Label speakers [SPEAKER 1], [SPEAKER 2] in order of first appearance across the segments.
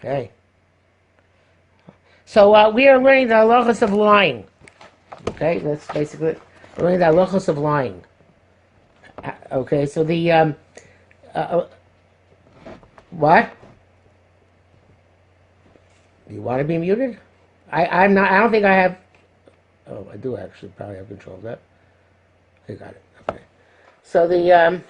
[SPEAKER 1] Okay. So we are learning the halachos of lying. Okay, that's basically it. We're learning the halachos of lying. Okay, so the what? You want to be muted? I'm not. I don't think I have. Oh, I do actually probably have control of that. I got it. Okay. So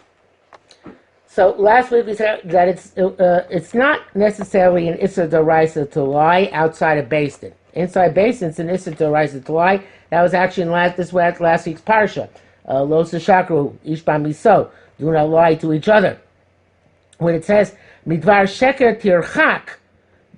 [SPEAKER 1] so last week we said that it's not necessarily an issa d'oraisa to lie outside of Beis Din. Inside Beis Din, it's an issa d'oraisa to lie. That was actually in last week's parsha. Lo shakru ish b'miso. Do not lie to each other. When it says midvar sheker tirchak,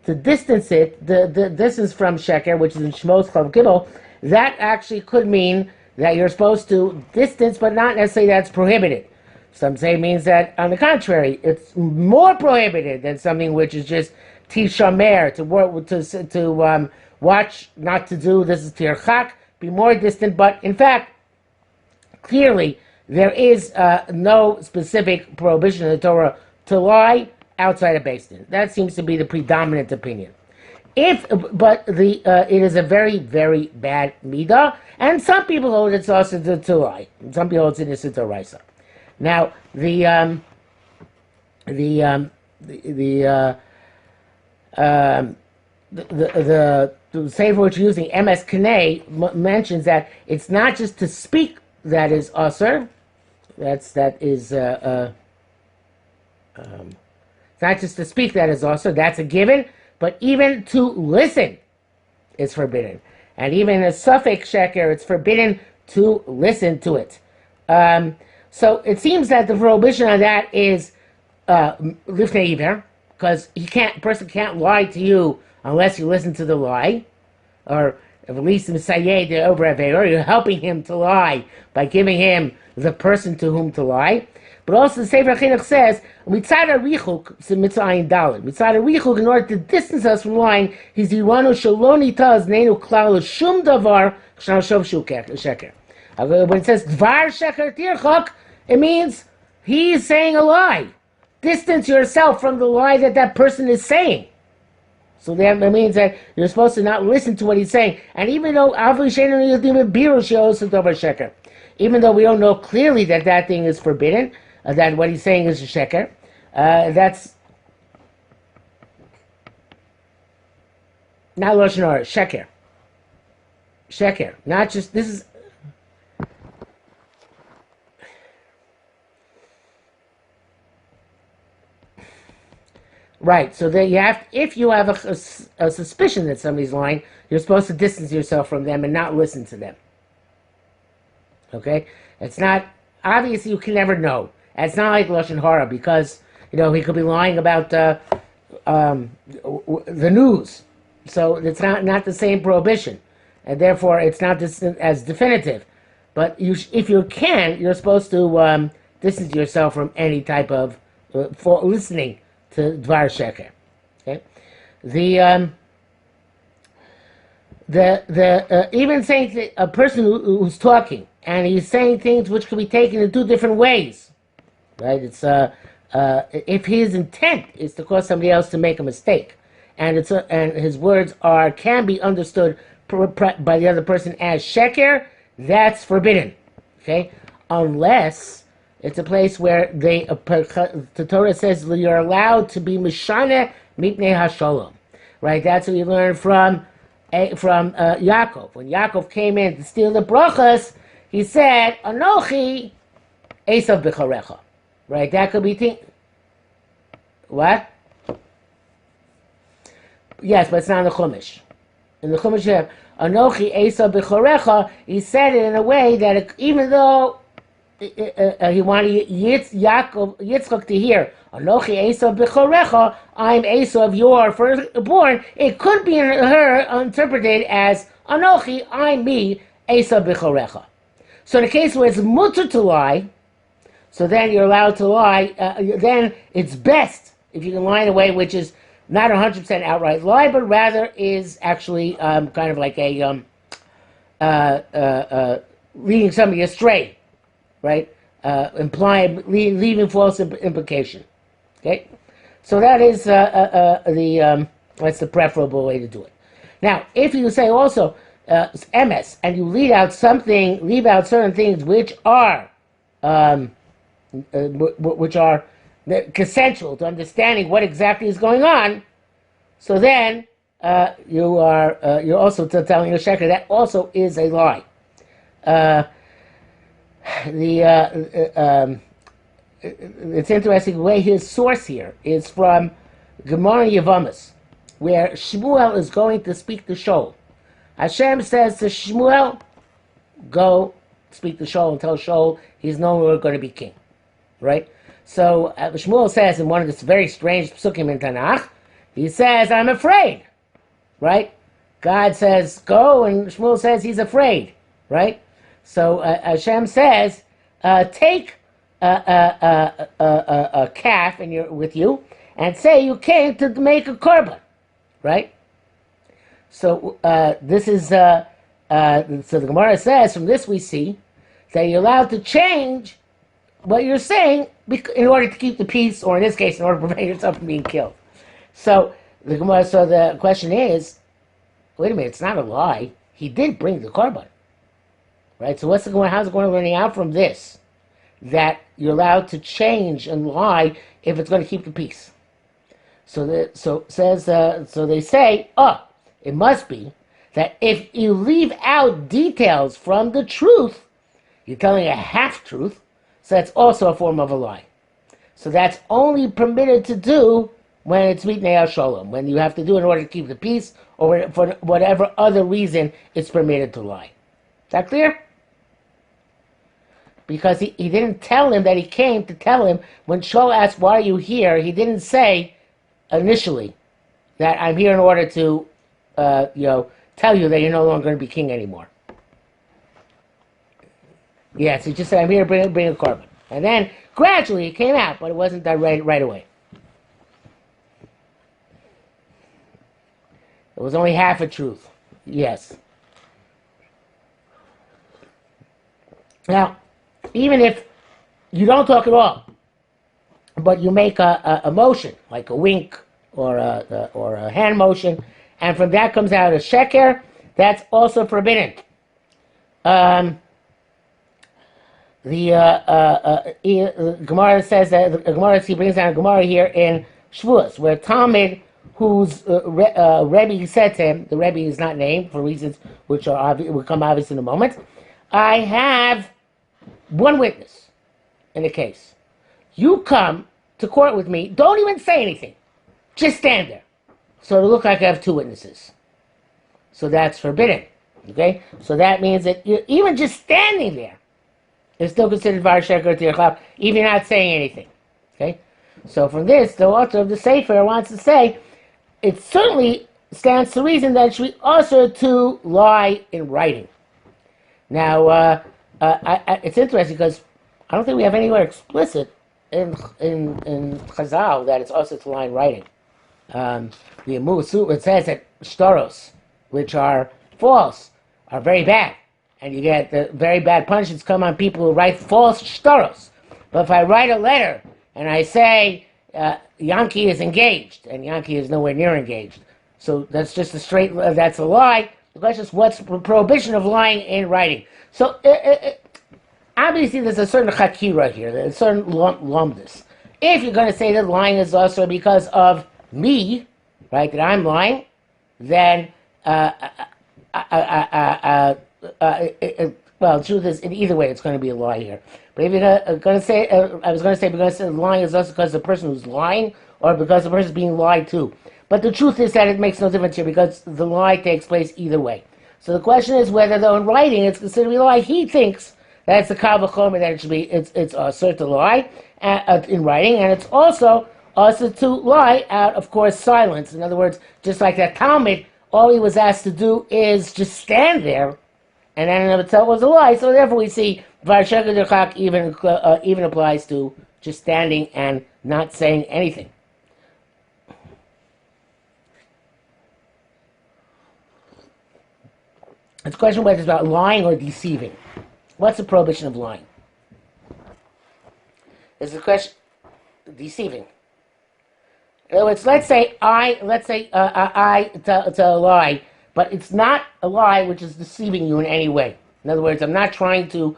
[SPEAKER 1] to distance it, the distance from sheker, which is in Shmos Chav Gimel, that actually could mean that you're supposed to distance, but not necessarily that's prohibited. Some say it means that, on the contrary, it's more prohibited than something which is just tishamer, to watch, not to do. This is tirchak, be more distant. But in fact, clearly there is no specific prohibition in the Torah to lie outside of Beis Din. That seems to be the predominant opinion. But it is a very, very bad midah, and some people hold it's also to lie. Some people hold it's a d'oraisa. Now the sefer which you're using, Emes Knei, mentions that it's not just to speak that is asur. It's not just to speak that is asur. That's a given. But even to listen is forbidden. And even in a suffix sheker, it's forbidden to listen to it. So it seems that the prohibition on that is lifnei iver, because a person can't lie to you unless you listen to the lie, or at least misayed over or you're helping him to lie by giving him the person to whom to lie. But also the Sefer Chinuch says, mitzad harichuk, mitzayin daled. Mitzad harichuk, in order to distance us from lying, he's iranu shaloni taz neinu klal shum davar k'shal shov sheker. When it says dvar sheker tirchak, it means he is saying a lie. Distance yourself from the lie that person is saying. So that means that you're supposed to not listen to what he's saying. And even though even though we don't know clearly that thing is forbidden, that what he's saying is a sheker, that's not lashon hara, sheker. Sheker, not just this is. Right, so then if you have a suspicion that somebody's lying, you're supposed to distance yourself from them and not listen to them. Okay? It's not, obviously you can never know. It's not like lashon hara, because, he could be lying about the news. So it's not the same prohibition. And therefore it's not as definitive. But if you can, you're supposed to distance yourself from any type of, for listening to dvar sheker. Okay, even saying a person who's talking and he's saying things which can be taken in two different ways, right? It's if his intent is to cause somebody else to make a mistake, and and his words can be understood by the other person as sheker, that's forbidden. Okay, unless it's a place where the Torah says you're allowed to be mishane mipnei hashalom, right? That's what we learned from Yaakov. When Yaakov came in to steal the brachas, he said, "Anochi esav b'charecha," right? That could be what? Yes, but it's not in the Chumash. In the Chumash, you have Anochi esav b'charecha. He said it in a way that even though he wanted Yitzchok to hear, Anochi Esav b'chorecha, I'm Esav, your firstborn. It could be interpreted as Anochi, I'm me, Esav b'chorecha. So in the case where it's mutter to lie, so then you're allowed to lie, then it's best if you can lie in a way which is not 100% outright lie, but rather is actually kind of like a leading somebody astray. Right, leaving false implication. Okay, so that is the That's the preferable way to do it. Now, if you say also emes, and you leave out certain things which are consensual to understanding what exactly is going on, so then you're also telling your sheker that also is a lie. It's interesting, the way his source here is from Gemara Yevamos, where Shmuel is going to speak to Shaul. Hashem says to Shmuel, go speak to Shaul and tell Shaul he's no longer going to be king. Right? So Shmuel says in one of this very strange psukim in Tanakh, he says, I'm afraid. Right? God says, go, and Shmuel says he's afraid. Right? So Hashem says, take a calf with you and say you came to make a korban. Right? So this is, so the Gemara says, from this we see that you're allowed to change what you're saying in order to keep the peace, or in this case, in order to prevent yourself from being killed. So the question is, wait a minute, it's not a lie. He did bring the korban, right? So how's it going to learning out from this that you're allowed to change and lie if it's going to keep the peace? So they say, it must be that if you leave out details from the truth, you're telling a half-truth, so that's also a form of a lie. So that's only permitted to do when it's mitnei shalom, when you have to do it in order to keep the peace, or for whatever other reason it's permitted to lie. Is that clear? Because he didn't tell him that he came to tell him, when Shaul asked, why are you here, he didn't say initially that I'm here in order to tell you that you're no longer going to be king anymore. Yes, he just said, I'm here to bring a korban. And then, gradually, it came out, but it wasn't done right away. It was only half a truth. Yes. Now, even if you don't talk at all, but you make a motion, like a wink or a hand motion, and from that comes out a sheker, that's also forbidden. The Gemara says that he brings down a Gemara here in Shavuos, where Talmud, whose Rebbe said to him, the Rebbe is not named for reasons which will come obvious in a moment, I have one witness in the case. You come to court with me, don't even say anything, just stand there. So it'll look like I have two witnesses. So that's forbidden. Okay? So that means that even just standing there is still considered var sheker tirchaf, even if you're not saying anything. Okay? So from this, the author of the sefer wants to say, it certainly stands to reason that it should be also to lie in writing. Now, it's interesting because I don't think we have anywhere explicit in Chazal that it's also to lie in writing. The Emes Knei, it says that shtaros, which are false, are very bad. And you get the very bad punishments come on people who write false shtaros. But if I write a letter and I say Yankee is engaged, and Yankee is nowhere near engaged, so that's just that's a lie. The question is, what's the prohibition of lying in writing? So obviously there's a certain chakira here, there's a certain lumdus. If you're going to say that lying is also because of me, right, that I'm lying, then well, the truth is, in either way, it's going to be a lie here. But if you're going to say, because lying is also because the person who's lying, or because the person is being lied to. But the truth is that it makes no difference here, because the lie takes place either way. So the question is whether, though, in writing it's considered to be a lie. He thinks that it's a kal v'chomer, that it should be, it's a certain lie in writing, and it's also to lie out, of course, silence. In other words, just like that Talmud, all he was asked to do is just stand there, and that in and of itself was a lie. So therefore we see var sheker tirchaf even applies to just standing and not saying anything. It's a question whether it's about lying or deceiving. What's the prohibition of lying? It's a question deceiving. In other words, I tell a lie, but it's not a lie which is deceiving you in any way. In other words, I'm not trying to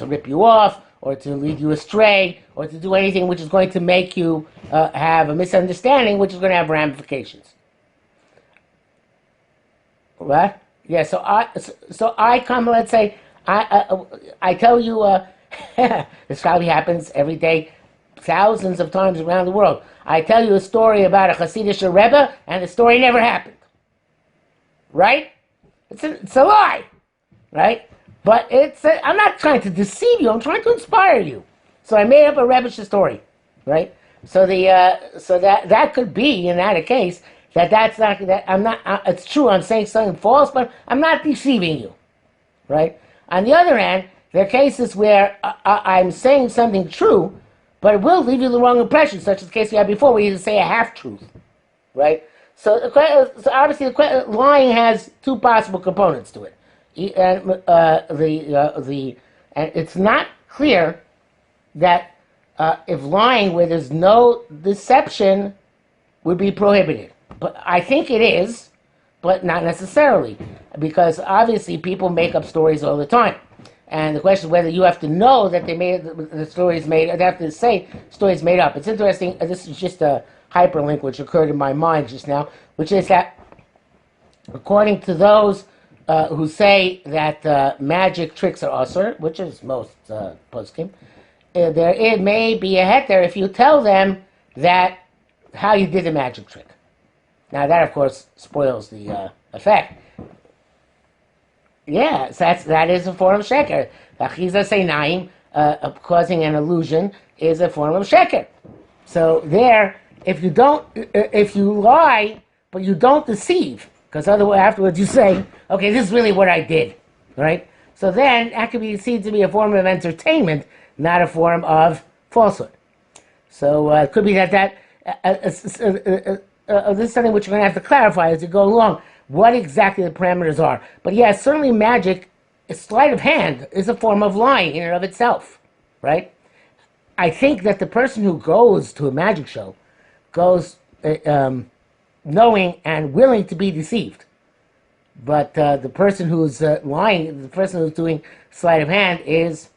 [SPEAKER 1] rip you off or to lead you astray or to do anything which is going to make you have a misunderstanding, which is going to have ramifications. What? Yeah. So I come. Let's say I tell you. This probably happens every day, thousands of times around the world. I tell you a story about a Hasidic Rebbe, and the story never happened. Right? It's a lie. Right? But I'm not trying to deceive you. I'm trying to inspire you. So I made up a Rebbe story. Right? So that could be in that case that's not that I'm not. It's true. I'm saying something false, but I'm not deceiving you. Right? On the other hand, there are cases where I'm saying something true, but it will leave you the wrong impression, such as the case we had before, where you say a half-truth, right? So obviously, lying has two possible components to it, and and it's not clear that if lying where there's no deception would be prohibited. But I think it is, but not necessarily, because obviously people make up stories all the time. And the question is whether you have to know that they made the stories made. They have to say stories made up. It's interesting. This is just a hyperlink which occurred in my mind just now, which is that according to those who say that magic tricks are asur, which is most poskim, it may be a heter if you tell them that how you did the magic trick. Now that of course spoils the effect. Yes, that is a form of sheker. Achiza seinaim, causing an illusion, is a form of sheker. So there, if you lie, but you don't deceive, because otherwise afterwards you say, okay, this is really what I did, right? So then that could be seen to be a form of entertainment, not a form of falsehood. So it could be that this is something which we're going to have to clarify as we go along, what exactly the parameters are. But yes, certainly magic, sleight of hand, is a form of lying in and of itself, right? I think that the person who goes to a magic show goes knowing and willing to be deceived. But the person who's lying, the person who's doing sleight of hand is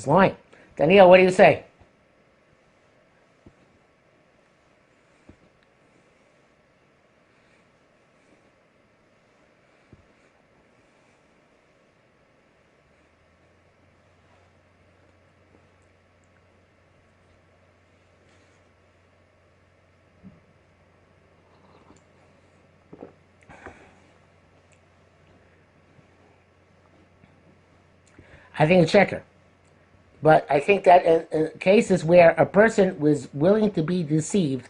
[SPEAKER 1] lying. Daniel, what do you say? I think it's sheker. But I think that in cases where a person was willing to be deceived,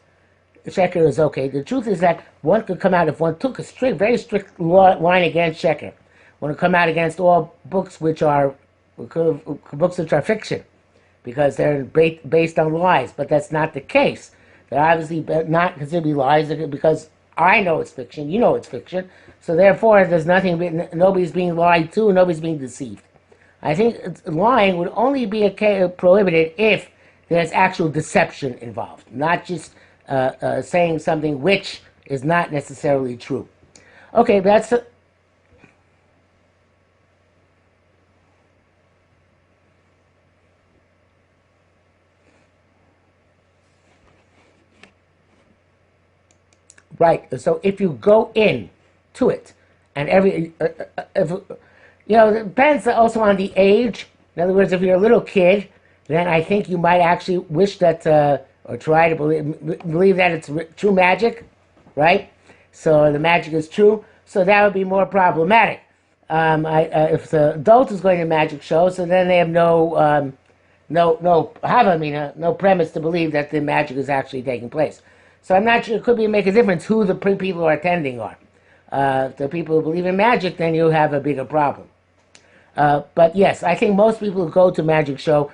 [SPEAKER 1] sheker is okay. The truth is that one could come out, if one took a very strict line against sheker, one would come out against all books which are fiction, because they're based on lies. But that's not the case. They're obviously not considered to be lies because I know it's fiction, you know it's fiction, so therefore there's nobody's being lied to, nobody's being deceived. I think lying would only be prohibited if there's actual deception involved, not just saying something which is not necessarily true. Okay, that's... Right, so if you go in to it, and it depends also on the age. In other words, if you're a little kid, then I think you might actually wish that, or try to believe that it's true magic, right? So the magic is true, so that would be more problematic. If the adult is going to a magic show, so then they have no premise to believe that the magic is actually taking place. So I'm not sure, it could make a difference who the people who are attending are. If the people who believe in magic, then you have a bigger problem. But yes, I think most people who go to a magic show,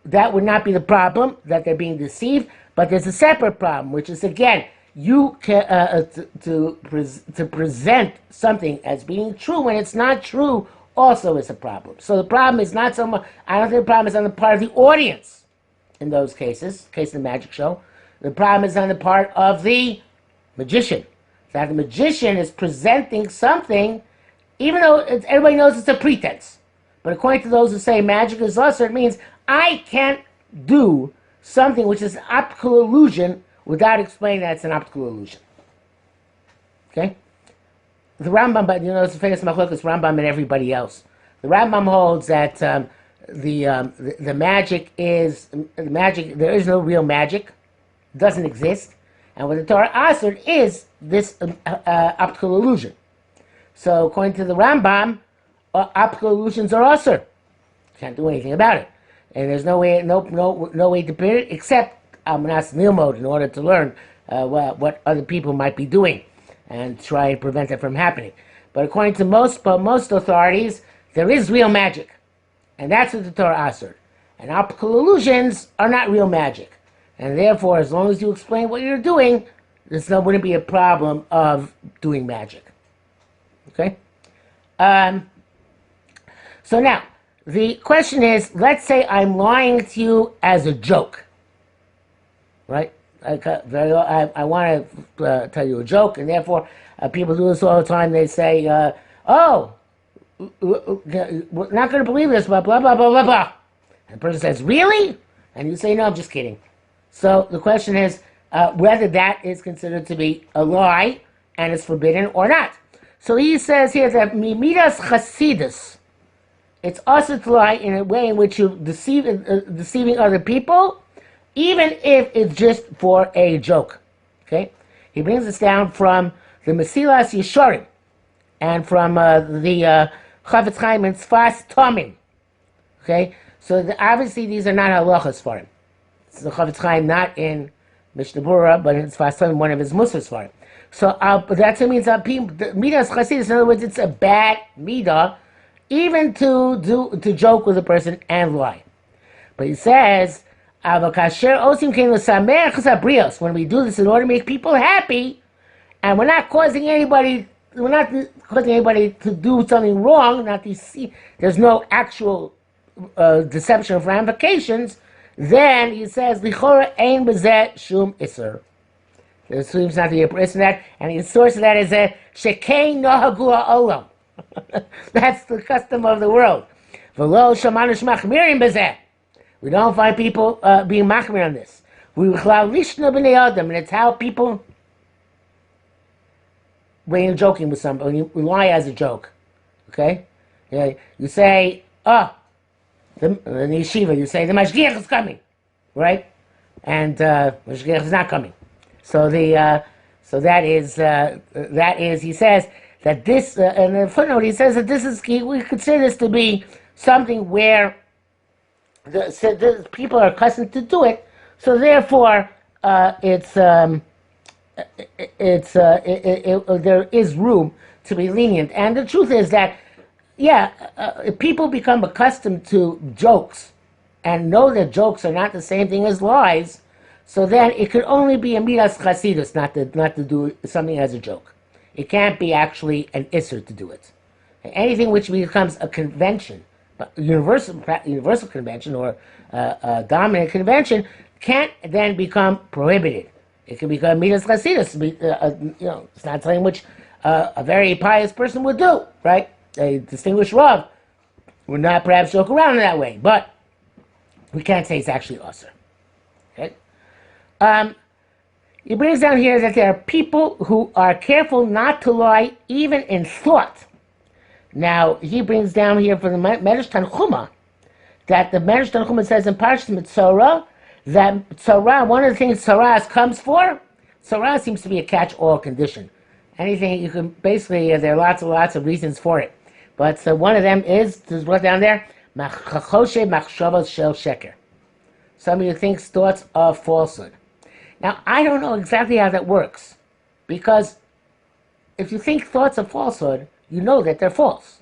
[SPEAKER 1] that would not be the problem, that they're being deceived, but there's a separate problem, which is, again, you can, to present something as being true when it's not true also is a problem. So the problem is not so much, I don't think the problem is on the part of the audience in those cases, case of the magic show. The problem is on the part of the magician. That the magician is presenting something, even though everybody knows it's a pretense. But according to those who say magic is lesser, it means I can't do something which is an optical illusion without explaining that it's an optical illusion. Okay? The Rambam, but it's the famous Machlokes Rambam and everybody else. The Rambam holds that the magic is magic. There is no real magic; it doesn't exist. And what the Torah answered is this optical illusion. So, according to the Rambam, optical illusions are also can't do anything about it, and there's no way to prevent it except Amanas Nilmod in order to learn what other people might be doing and try and prevent it from happening. But according to most authorities, there is real magic, and that's what the Torah answered. And optical illusions are not real magic. And therefore, as long as you explain what you're doing, wouldn't be a problem of doing magic. Okay? So now, the question is, let's say I'm lying to you as a joke. Right? I want to tell you a joke, and therefore, people do this all the time. They say, we're not going to believe this, but blah, blah, blah, blah, blah. And the person says, really? And you say, no, I'm just kidding. So the question is whether that is considered to be a lie and is forbidden or not. So he says here that mimidas chasidus, it's also to lie in a way in which you're deceiving other people, even if it's just for a joke. Okay? He brings this down from the Mesilas Yesharim and from the Chafetz Chaim and Sfas Tomim. Okay? So obviously these are not halachos for him. It's the Chafetz Chaim not in Mishnah Berurah, but in Sfas Tomim, one of his Musars for him. So that's what it means. Midas Chasidus, in other words, it's a bad midah, even to joke with a person and lie. But he says, when we do this in order to make people happy, and we're not causing anybody to do something wrong, there's no actual deception of ramifications, then he says, Lichora ein bezeh shum iser. There seems not to be a person that, and the source of that is Sheker nohagu ha'olam. That's the custom of the world. V'lo shamanu shmachmirim bezeh. We don't find people being machmir on this. We l'chlal lishna b'nei adam, and it's how people, when you're joking with somebody, when you lie as a joke, okay? You say, in the yeshiva, you say, the mashgiach is coming, right? And mashgiach is not coming. So that is, he says, that this, in the footnote, he says that this is, we consider this to be something where the people are accustomed to do it, so therefore there is room to be lenient. And the truth is that, if people become accustomed to jokes and know that jokes are not the same thing as lies, so then it could only be a midas chasidus not to do something as a joke. It can't be actually an isser to do it. Anything which becomes a convention, universal convention or dominant convention, can't then become prohibited. It can become midas chasidus. It's not something which a very pious person would do, right? A distinguished Rav would not perhaps joke around in that way, but we can't say it's actually usher. Okay? He brings down here that there are people who are careful not to lie even in thought. Now, he brings down here for the Medrash Tanchuma that the Medrash Tanchuma says in Parshas Mitzorah that Tzorah, one of the things Tzorah comes for, Tzorah seems to be a catch-all condition. Anything you can, basically, there are lots of reasons for it. But one of them is brought down there, Machachoshe Machshavos Shel Sheker. Somebody who thinks thoughts of falsehood. Now, I don't know exactly how that works, because if you think thoughts of falsehood, you know that they're false.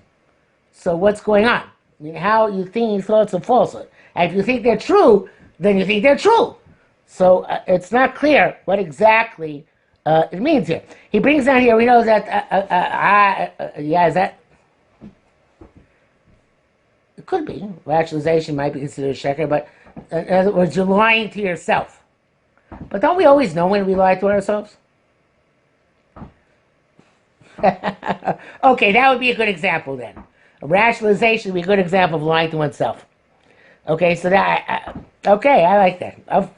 [SPEAKER 1] So what's going on? I mean, how are you thinking thoughts of falsehood? And if you think they're true, then you think they're true. So it's not clear what exactly it means here. He brings down here, we know that, is that, it could be, rationalization might be considered sheker, but in other words, you're lying to yourself. But don't we always know when we lie to ourselves? Okay, that would be a good example then. A rationalization would be a good example of lying to oneself. Okay, so okay, I like that.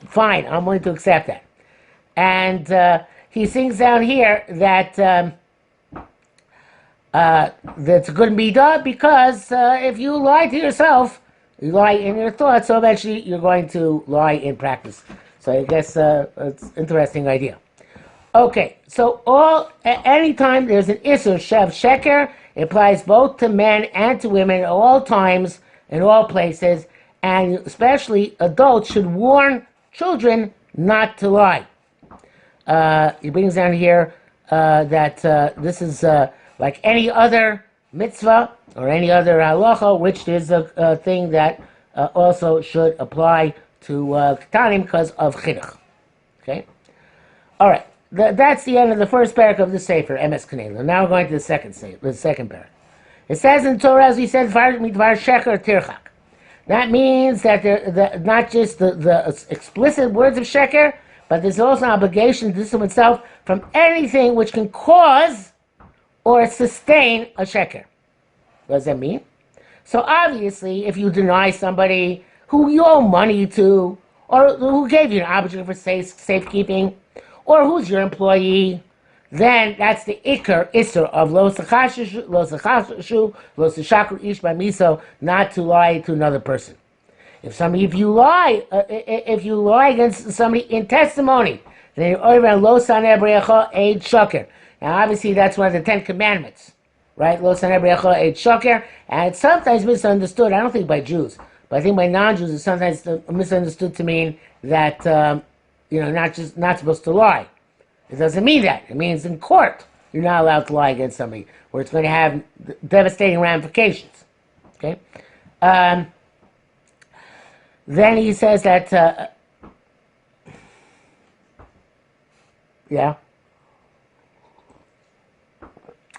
[SPEAKER 1] Fine, I'm willing to accept that. And he sings down here that that's a good midah because if you lie to yourself, you lie in your thoughts, so eventually you're going to lie in practice. So I guess it's an interesting idea. Okay, so anytime there's an isur shev sheker, it applies both to men and to women at all times, in all places, and especially adults should warn children not to lie. He brings down here that this is like any other mitzvah or any other halacha, which is a thing that also should apply to ketanim because of chinuch. Okay? All right. That's the end of the first parak of the sefer, Emes Knei. Now we're going to the second parak. It says in Torah, as we said, midvar sheker tirchak. That means that not just the explicit words of sheker, but there's also an obligation to distance oneself from anything which can cause or sustain a sheker. What does that mean? So obviously, if you deny somebody who you owe money to, or who gave you an obligation for safekeeping, or who's your employee, then that's the isur of lo sechashu, lo sechakru ish b'miso, not to lie to another person. If you lie against somebody in testimony, then you're over lo saneh b'recha eid shoker. Now, obviously, that's one of the 10 Commandments, right? Lo saneh b'recha eid shoker, and it's sometimes misunderstood. I don't think by Jews, but I think by non-Jews, it's sometimes misunderstood to mean that not supposed to lie. It doesn't mean that. It means in court you're not allowed to lie against somebody, where it's going to have devastating ramifications. Okay. Then he says that. Yeah.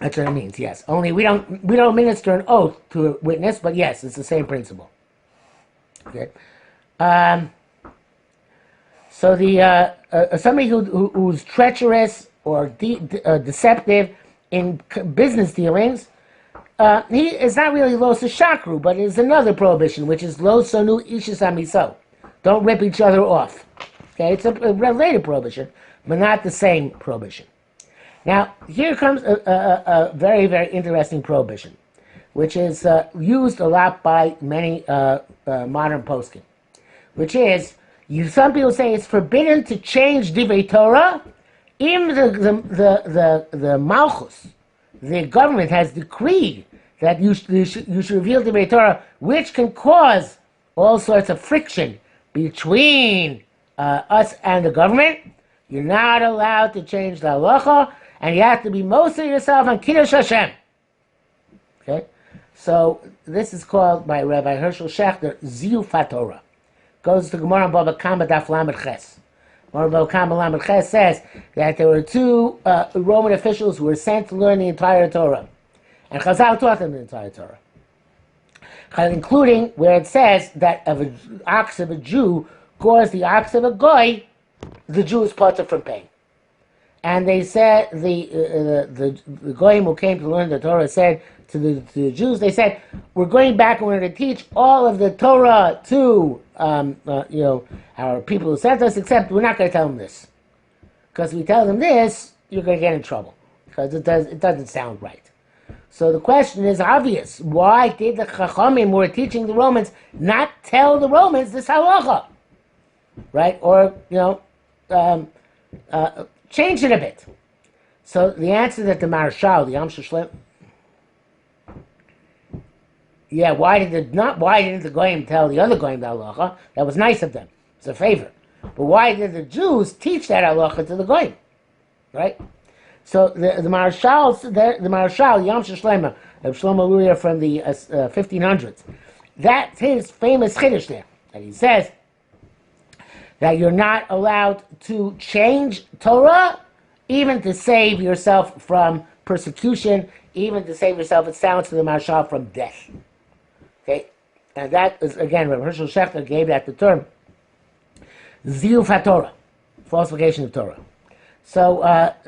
[SPEAKER 1] That's what it means. Yes. Only we don't administer an oath to a witness, but yes, it's the same principle. Okay. So the somebody who's treacherous or deceptive in business dealings, he is not really lo shakru, but is another prohibition, which is lo sonu ishis amiso. Don't rip each other off. Okay, it's a related prohibition, but not the same prohibition. Now, here comes a very, very interesting prohibition, which is used a lot by many modern poskim, which is, some people say it's forbidden to change divrei Torah. Even the Malchus, the government, has decreed that you should reveal divrei Torah, which can cause all sorts of friction between us and the government. You're not allowed to change the halacha, and you have to be moser yourself on Kiddush Hashem. Okay, so this is called by Rabbi Hershel Schachter Ziyufat Torah. Goes to Gemara Baba Kama Daf Lamed Ches. Gemara Baba Kama Lamed Ches says that there were two Roman officials who were sent to learn the entire Torah, and Chazal taught them the entire Torah, including where it says that if an ox of a Jew caused the ox of a goy, the Jew is parted from paying. And they said the goyim who came to learn the Torah said to the Jews, they said, we're going back and we're going to teach all of the Torah to our people who sent us, except we're not going to tell them this, because if we tell them this, you're going to get in trouble, because it doesn't sound right. So the question is obvious: why did the Chachamim who were teaching the Romans not tell the Romans this halacha, right? Or change it a bit. So the answer that the Marshal, the Yam Shlem, why didn't the Goyim tell the other Goyim the halacha? That was nice of them. It's a favor. But why did the Jews teach that halacha to the Goyim? Right? So the Marshal, Yam Shlema, Shlomo Luria from the 1500s, that's his famous chiddush there. And he says that you're not allowed to change Torah, even to save yourself from persecution, even to save yourself, it sounds to the Marshal, from death. Okay? And that is, again, Rabbi Hershel Schachter gave that the term Ziyuf HaTorah. falsification of Torah. So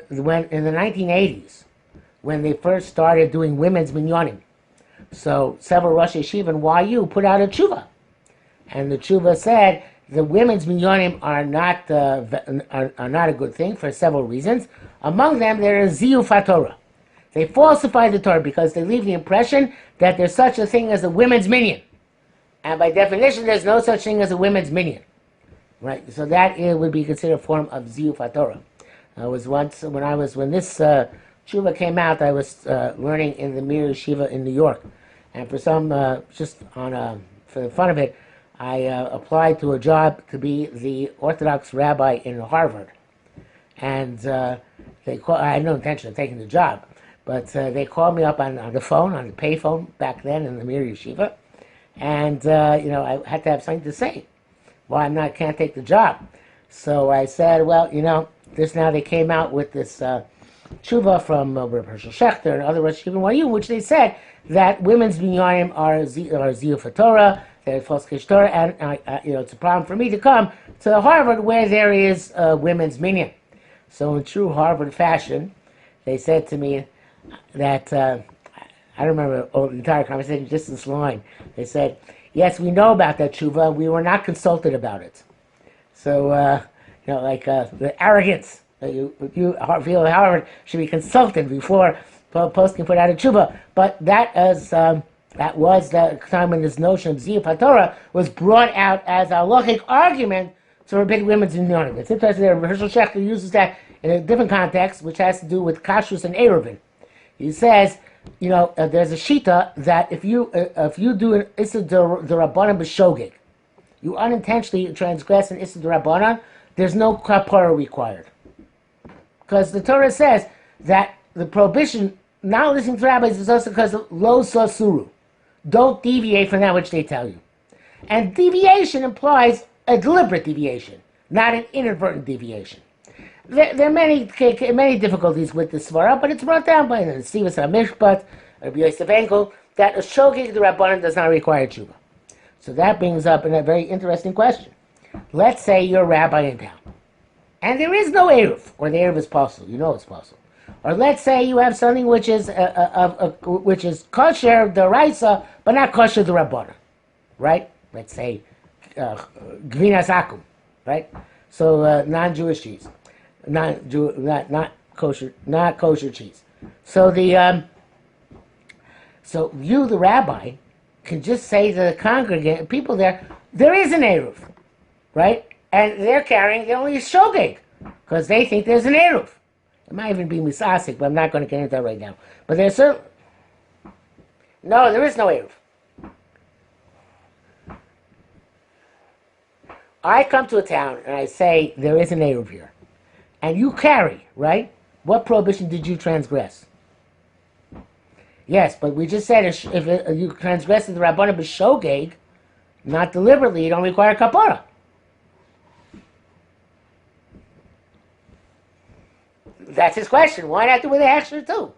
[SPEAKER 1] when in the 1980s, when they first started doing women's minyanim, so several Rosh Yeshiva and YU put out a tshuva, and the tshuva said the women's minyanim are not a good thing for several reasons. Among them, there is ziyuf HaTorah. They falsify the Torah because they leave the impression that there's such a thing as a women's minyan, and by definition, there's no such thing as a women's minyan, right? So that would be considered a form of ziyuf HaTorah. I was once when this tshuva came out, I was learning in the Mir Yeshiva in New York, and for some for the fun of it, I applied to a job to be the Orthodox rabbi in Harvard, and I had no intention of taking the job, but they called me up on the phone, on the payphone back then in the Mir Yeshiva, and I had to have something to say. Why can't take the job? So I said, well, they came out with this tshuva from Rabbi Sheker and other Rosh Yeshiva, in which they said that women's minyanim are ziyuf Torah, they're falsification Torah, and it's a problem for me to come to Harvard where there is women's minyan. So in true Harvard fashion, they said to me that I don't remember the entire conversation, just this line. They said, "Yes, we know about that tshuva. We were not consulted about it." So the arrogance. You feel Harvard should be consulted before posting put out a tshuva. But that was the time when this notion of ziyuf HaTorah was brought out as a halachic argument to forbid women's minyanim. It's interesting that Sheker uses that in a different context, which has to do with kashrus and eruvin. He says, there's a shita that if you do an issa d'rabbanan b'shogeg, you unintentionally transgress an issa d'rabbanan, there's no kapara required. Because the Torah says that the prohibition not listening to rabbis is also because of lo sasuru. Don't deviate from that which they tell you. And deviation implies a deliberate deviation, not an inadvertent deviation. There are many difficulties with the svara, but it's brought down by the Sivas HaMishpat, Rabbi Yosef Enkel, that a shogeg the Rabbanan does not require tshuva. So that brings up a very interesting question. Let's say you're a rabbi in town, and there is no eruv, or the eruv is possible. It's possible. Or let's say you have something which is kosher d'oraisa, but not kosher d'Rabbanan, right? Let's say gvinas akum, right? So non-Jewish cheese, not kosher cheese. So so you, the rabbi, can just say to the congregant, people there is an eruv, right? And they're only a shogeg, because they think there's an eruv. It might even be misasik, but I'm not going to get into that right now. But there's no, there is no eruv. I come to a town and I say there is an eruv here, and you carry, right? What prohibition did you transgress? Yes, but we just said if you transgress the Rabbanan b'shogeg, not deliberately, you don't require kapara. That's his question. Why not do with a hechsher too?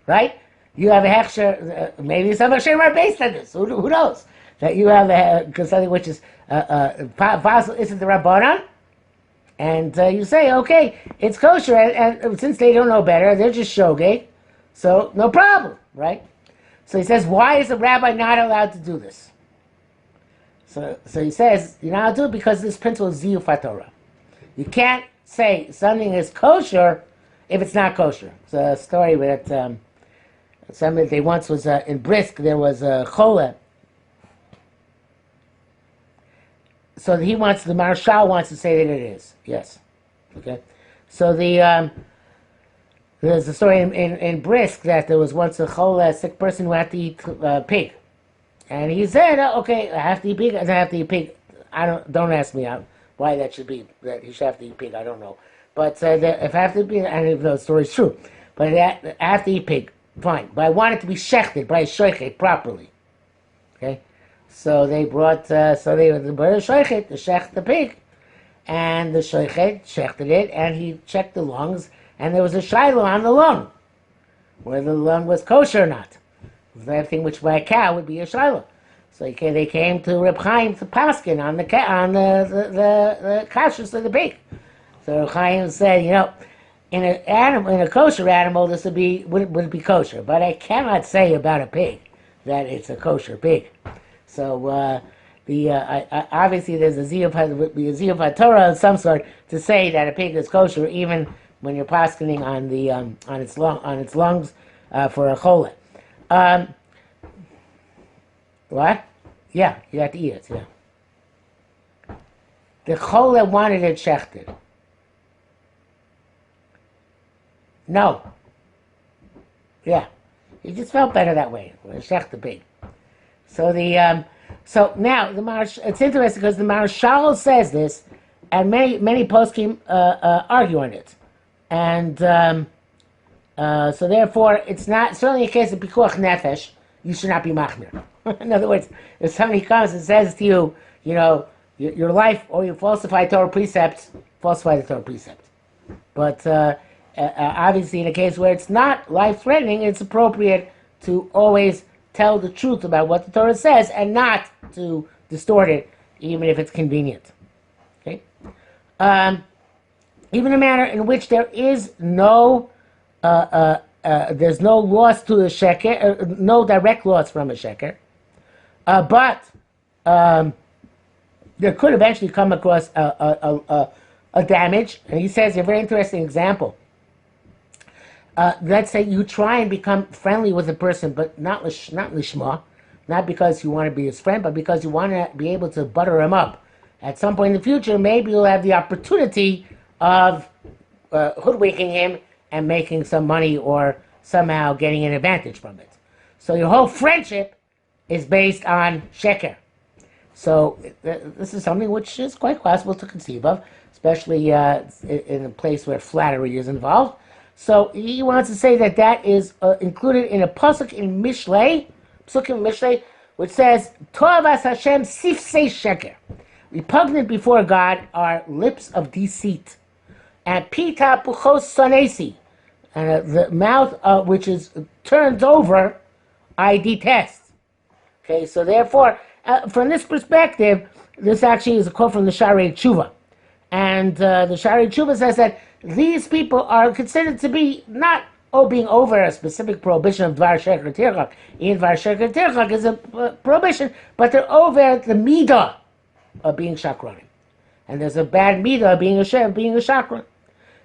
[SPEAKER 1] Right? You have a hechsher, maybe some hechsher are based on this. Who knows? That you have because something which is possible isn't the Rabbanan, and you say, okay, it's kosher, and since they don't know better, they're just shogeg, so no problem, right? So he says, why is the rabbi not allowed to do this? So he says, you're not allowed to do it because this principle is ziyuf HaTorah. You can't say something is kosher if it's not kosher. It's a story that somebody once was in Brisk, there was a chole. So the Marshal wants to say that it is. Yes. Okay. So there's a story in Brisk that there was once a sick person who had to eat pig. And he said, okay, I have to eat pig, I have to eat pig. Don't ask me why that should be, that he should have to eat pig, I don't know. But if I have to be, and if the story is true, but I have to eat pig, fine. But I want it to be shechted by a shoichet properly. Okay? So they brought a shoichet to shecht the pig. And the shoichet shechted it, and he checked the lungs, and there was a shiloh on the lung, whether the lung was kosher or not. Everything which by a cow would be a shiloh. So they came to Reb Chaim to paskin on the kashrus of the pig. So Chaim said, in a kosher animal, this would be kosher, but I cannot say about a pig that it's a kosher pig. So obviously there's a ziyuv Torah of some sort to say that a pig is kosher, even when you're poskening on the on its lungs for a cholet. What? Yeah, you have to eat it. Yeah. The cholet wanted it shechted. No. Yeah. He just felt better that way. Shech the pig. So so now it's interesting because the Marshal says this, and many poskim argue on it, and so therefore it's not certainly a case of pikuach nefesh. You should not be machmir. In other words, if somebody comes and says to you, your life or you falsify Torah precepts, falsify the Torah precept. But obviously, in a case where it's not life-threatening, it's appropriate to always tell the truth about what the Torah says and not to distort it, even if it's convenient. Okay? Even a manner in which there is there's no loss to a sheker, no direct loss from a sheker, but there could eventually come across a damage. And he says a very interesting example. Let's say you try and become friendly with a person, but not lishma, not because you want to be his friend, but because you want to be able to butter him up. At some point in the future, maybe you'll have the opportunity of hoodwinking him and making some money or somehow getting an advantage from it. So your whole friendship is based on sheker. So this is something which is quite possible to conceive of, especially in a place where flattery is involved. So he wants to say that is included in a pasuk in Mishlei, which says, Tovas Hashem sifsei sheker. Repugnant before God are lips of deceit. And pita puchos sonesi, and the mouth which is turned over, I detest. Okay, so therefore, from this perspective, this actually is a quote from the Sharei Tshuva. And the Sharei Tshuva says that these people are considered to be not being over a specific prohibition of Dvar Sheker Tirchak. In Dvar Sheker Tirchak is a prohibition, but they're over the midah of being shakranim. And there's a bad midah of being a shakran.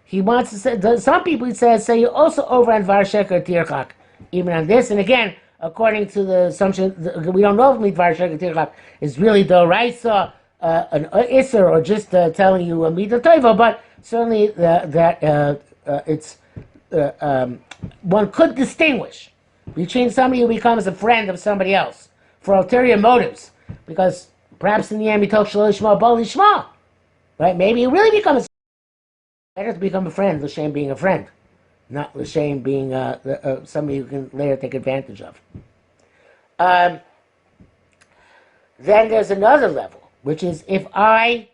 [SPEAKER 1] He wants to say, some people, he says, say you're also over on Dvar Sheker Tirchak, even on this. And again, according to the assumption, we don't know if Dvar Sheker Tirchak is really Doraisa, an Isser, or just telling you a midah tova, but certainly it's one could distinguish between somebody who becomes a friend of somebody else for ulterior motives, because perhaps in the end, right? Maybe you really become a better to become a friend, l'shem being a friend, not l'shem being somebody who can later take advantage of. Then there's another level, which is if I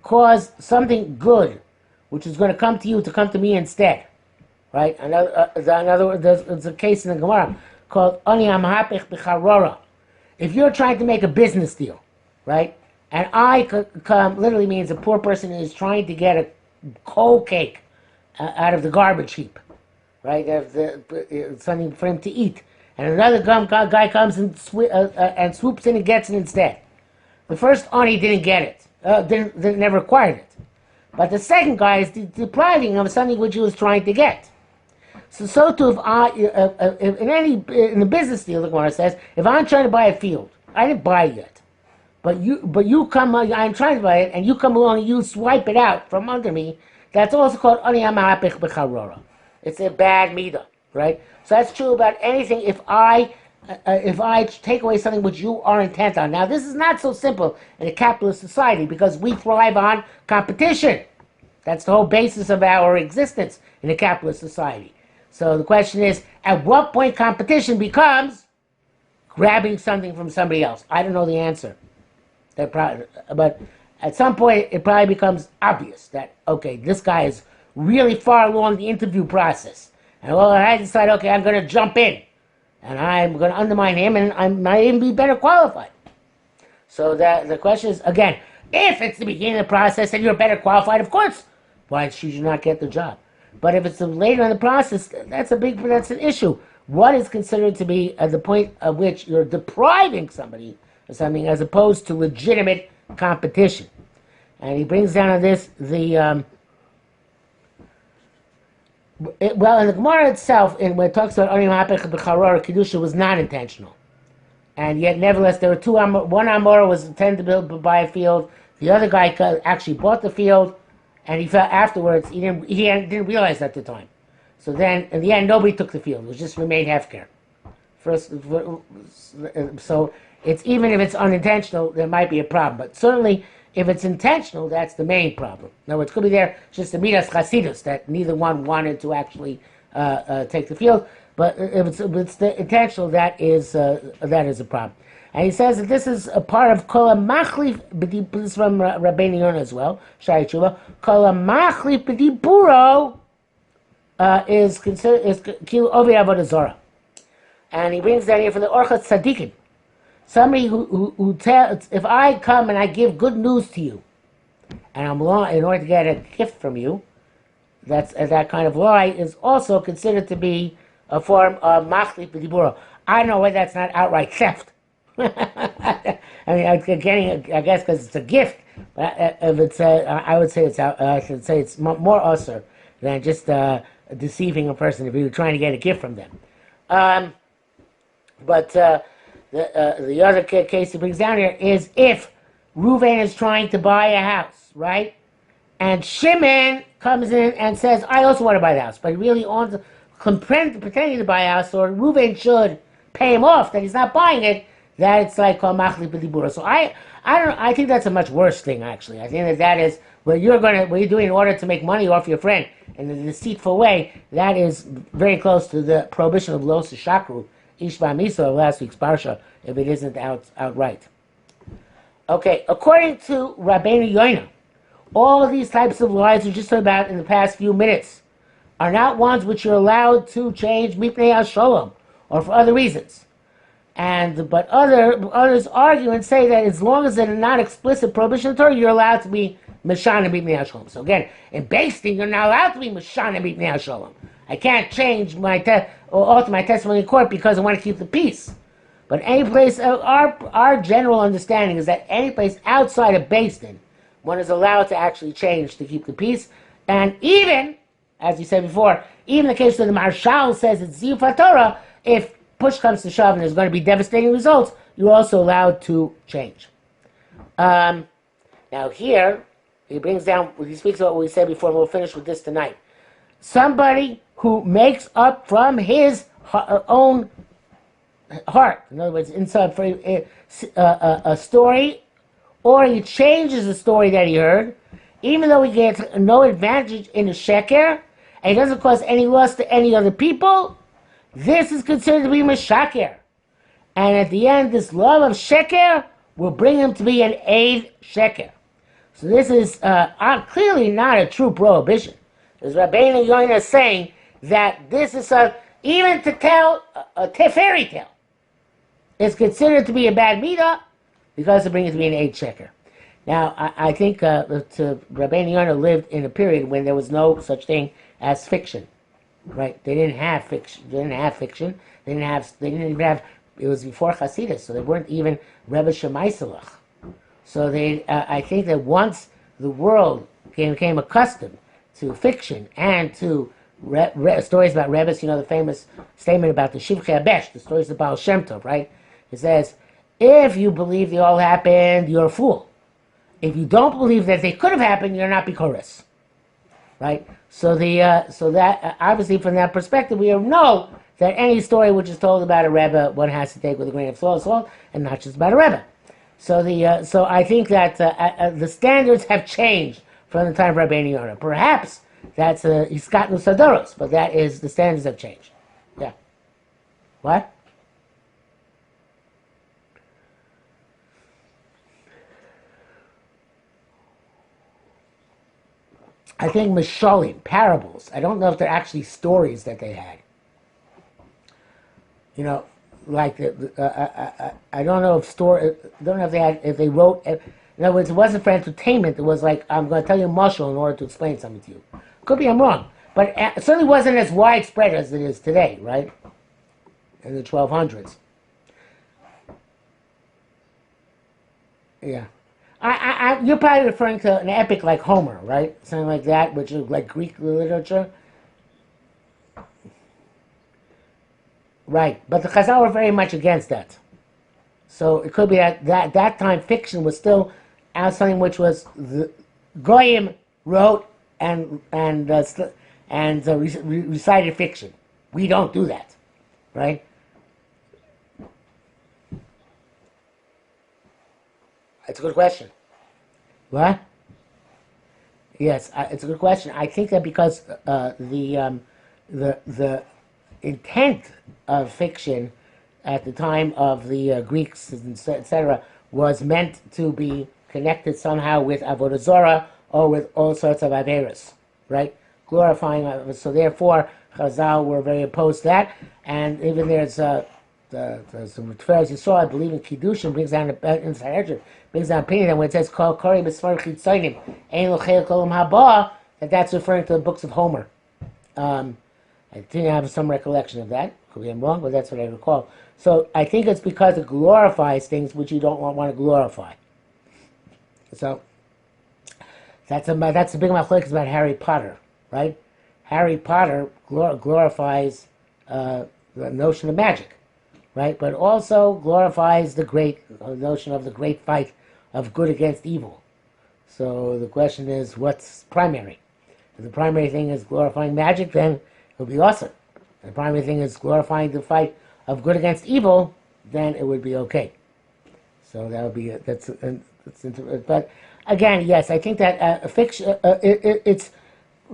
[SPEAKER 1] cause something good, which is going to come to you, to come to me instead, right? Another word, there's a case in the Gemara called Ani Amahapech B'Charora. If you're trying to make a business deal, right, and I come, literally means a poor person is trying to get a coal cake out of the garbage heap, right? Something for him to eat, and another guy comes and swoops in and gets it instead. The first Ani didn't get it, never acquired it. But the second guy is depriving him of something which he was trying to get. So too, in a business deal, the Gemara says, if I'm trying to buy a field, I didn't buy it yet, but you come, I'm trying to buy it, and you come along and you swipe it out from under me, that's also called Ani Amahapech B'Charora. It's a bad midah, right? So that's true about anything. If I take away something which you are intent on. Now, this is not so simple in a capitalist society because we thrive on competition. That's the whole basis of our existence in a capitalist society. So the question is, at what point competition becomes grabbing something from somebody else? I don't know the answer. But at some point, it probably becomes obvious that, okay, this guy is really far along the interview process. And well, I decide, okay, I'm going to jump in. And I'm going to undermine him, and I might even be better qualified. So that the question is, again, if it's the beginning of the process and you're better qualified, of course, why should you not get the job? But if it's later in the process, that's an issue. What is considered to be at the point at which you're depriving somebody of something as opposed to legitimate competition? And he brings down on this well, in the Gemara itself, when it talks about Onim Hapech B'Charor, Kedusha was not intentional. And yet, nevertheless, there were two. One Amora was intended to buy a field. The other guy actually bought the field, and he felt afterwards he didn't realize at the time. So then, in the end, nobody took the field. It was just remained hefker. So it's even if it's unintentional, there might be a problem. But certainly, if it's intentional, that's the main problem. In other words, it could be there just a midas chasidus that neither one wanted to actually take the field. But if it's the intentional, that is a problem. And he says that this is a part of kol machlif. This is from Rabbeinu Yonah as well. Shai Tshuva. Kol machlif b'diburo is kilu ovi avodah zara. And he brings down here from the Orchot Tzadikim. Somebody who tells, if I come and I give good news to you, and I'm lying in order to get a gift from you, that kind of lie is also considered to be a form of machlif b'diburo. I don't know why that's not outright theft. I mean, I guess because it's a gift. But if it's, I would say I should say it's more usher than just deceiving a person if you're trying to get a gift from them. But the other case he brings down here is if Reuven is trying to buy a house, right? And Shimon comes in and says, I also want to buy the house, but he really wants pretending to buy a house, or Reuven should pay him off that he's not buying it, that it's like called machli b'dibura. So I think that's a much worse thing, actually. I think that is what you're doing in order to make money off your friend in a deceitful way. That is very close to the prohibition of los shakru, ishba miso, last week's parsha, if it isn't outright. Okay, according to Rabbeinu Yonah, all of these types of lies we just talked about in the past few minutes are not ones which you're allowed to change mipnei hasholom, or for other reasons. But others argue and say that as long as they're not explicit prohibition of Torah, you're allowed to be mishana mipnei hasholom. So again, in basting, you're not allowed to be mishana mipnei hasholom. I can't change or alter my testimony in court because I want to keep the peace. But any place, our general understanding is that any place outside of Basin, one is allowed to actually change to keep the peace. And even, as you said before, even the case where the Marshal says it's Ziyuf Torah, if push comes to shove and there's going to be devastating results, you're also allowed to change. Now here, he speaks about what we said before, and we'll finish with this tonight. Somebody who makes up from his own heart, in other words, inside for a story, or he changes the story that he heard, even though he gets no advantage in the sheker, and he doesn't cause any loss to any other people, this is considered to be meshaker. And at the end, this love of sheker will bring him to be an aid sheker. So this is clearly not a true prohibition. As Rabbeinu Yonah is saying that this is even to tell a fairy tale is considered to be a bad midah because it brings it to be an aid sheker. Now, I think Rabbeinu Yonah lived in a period when there was no such thing as fiction, right? They didn't have fiction. They didn't even have. It was before Hasidus, so they weren't even Rebbe Shemaisalach. So I think that once the world became accustomed to fiction and to stories about Rebbe's, the famous statement about the Shivchei Abesh, the stories of Baal Shem Tov, right? It says, if you believe they all happened, you're a fool. If you don't believe that they could have happened, you're not bikoris, right? So that obviously from that perspective, we know that any story which is told about a Rebbe, one has to take with a grain of salt, and not just about a Rebbe. So I think that the standards have changed from the time of Rabbeinu Yonah. Perhaps that's Hiskatnu Sadoros, but that is the standards have changed. Yeah. What? I think Mishalim, parables. I don't know if they're actually stories that they had. like I don't know if don't know if they wrote. In other words, it wasn't for entertainment. It was like I'm going to tell you a mashal in order to explain something to you. Could be I'm wrong, but it certainly wasn't as widespread as it is today, right? In the 1200s. Yeah. You're probably referring to an epic like Homer, right? Something like that, which is like Greek literature. Right. But the Chazal were very much against that. So it could be that time fiction was still something which was the Goyim wrote and recited fiction. We don't do that, right? It's a good question. What? Yes, it's a good question. I think that because the intent of fiction at the time of the Greeks, etc., was meant to be connected somehow with avodah zarah or with all sorts of averos, right? Glorifying. So therefore, Chazal were very opposed to that, and even there's as you saw, I believe in Kiddushin brings down in Sanhedrin brings down opinion that when it says "Kol Kori B'Sfar Chitzonim Ein L'Cheil Kolam Haba," that's referring to the books of Homer. I think I have some recollection of that. Could be I'm wrong, but that's what I recall. So I think it's because it glorifies things which you don't want to glorify. So that's a big machlokes about Harry Potter, right? Harry Potter glorifies the notion of magic, right? But also glorifies the notion of the great fight of good against evil. So the question is, what's primary? If the primary thing is glorifying magic, then it'll be awesome. If the primary thing is glorifying the fight of good against evil, then it would be okay. So that would be but again, yes, I think that fiction. It's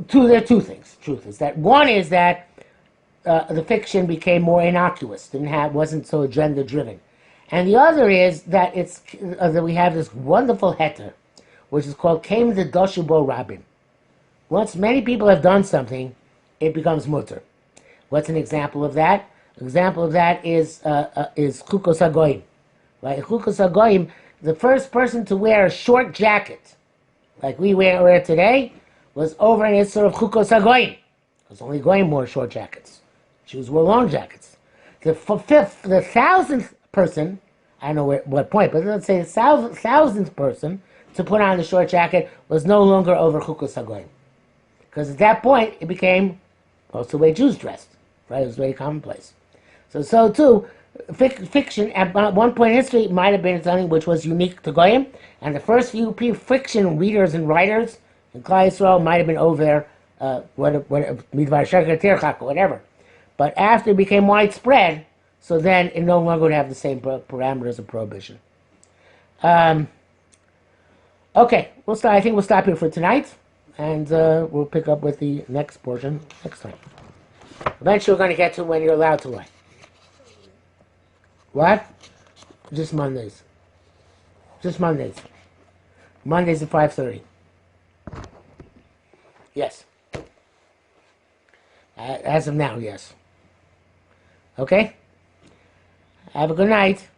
[SPEAKER 1] two. There are two things. Truth is that one is that the fiction became more innocuous, wasn't so agenda driven, and the other is that that we have this wonderful heter, which is called "Came the Doshubo Rabin." Once many people have done something, it becomes mutter. What's an example of that? An example of that is Chukos HaGoyim. Right? Chukos HaGoyim, the first person to wear a short jacket, like we wear today, was over in Isser of Chukos HaGoyim. Because only Goyim wore short jackets. Jews wore long jackets. The 1,000th person, I don't know what point, but let's say the 1,000th person to put on the short jacket was no longer over Chukos HaGoyim. Because at that point, it became also the way Jews dressed, right? It was very commonplace. So too, fiction at one point in history might have been something which was unique to Goyim, and the first few fiction readers and writers in Klal Yisrael might have been over Midvar Sheker Tirchak or whatever. But after it became widespread, so then it no longer would have the same parameters of prohibition. Okay, I think we'll stop here for tonight. And we'll pick up with the next portion next time. Eventually we're going to get to when you're allowed to lie. What? Just Mondays. Just Mondays. Mondays at 5:30. Yes. As of now, yes. Okay? Have a good night.